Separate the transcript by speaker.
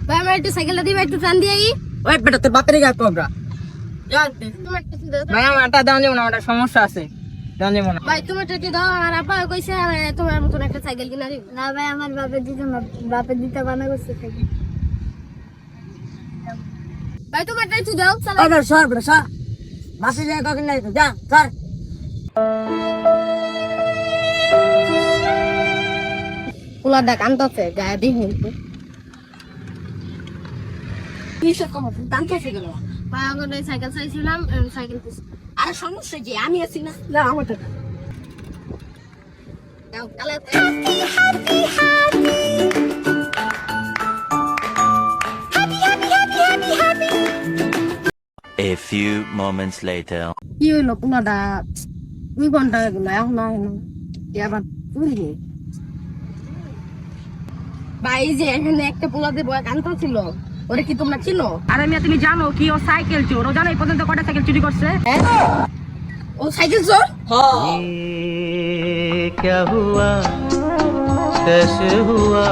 Speaker 1: ভাই আমার একটু সাইকেলটা দিবে, একটু টান দিয়ে
Speaker 2: ওই বেটা তোর বাপের গায়ে কোবরা
Speaker 1: তোমার একটু দাও।
Speaker 2: ভাই আমার একটা দাম দেবো না, আমার একটা সমস্যা আছে, দাম দেবো না।
Speaker 1: ভাই তোমার একটু দাও, আর আপা কইছে তোমার মতন একটা সাইকেল কিনা দিব। না ভাই আমার বাপের দিতে না, বাপের দিতে বানা করছে সাইকেল। ভাই তোমার একটু দাও।
Speaker 3: ওই বেটা সর বেটা সর, বাসে যায় কখন নাই তো, যা সর।
Speaker 1: পোলা ডাক আনতেছে গায়ে দিন
Speaker 3: কিসব কম টানতেছে গেল।
Speaker 1: ভাই আমার সাইকেল চাইছিলাম, সাইকেল দিছি।
Speaker 3: আরে সমস্যা যে আমি আছি না, না আমার টাকা
Speaker 1: দাও কালে
Speaker 4: A few moments later.
Speaker 1: কি হইলো পোলাটা 2 ঘন্টা হয়ে গেল, এখন আয় না আবার তুলি। ভাই যে এখানে একটা পোলাতে বয় কান্তা ছিল, ওরে কি তোমরা চিনো?
Speaker 2: আরে মিয়া তুমি জানো কি ও সাইকেল চোর? ও জানো এই পর্যন্ত কটা সাইকেল চুরি করছে?
Speaker 1: ও সাইকেল চোর?
Speaker 4: ये क्या हुआ कैसे हुआ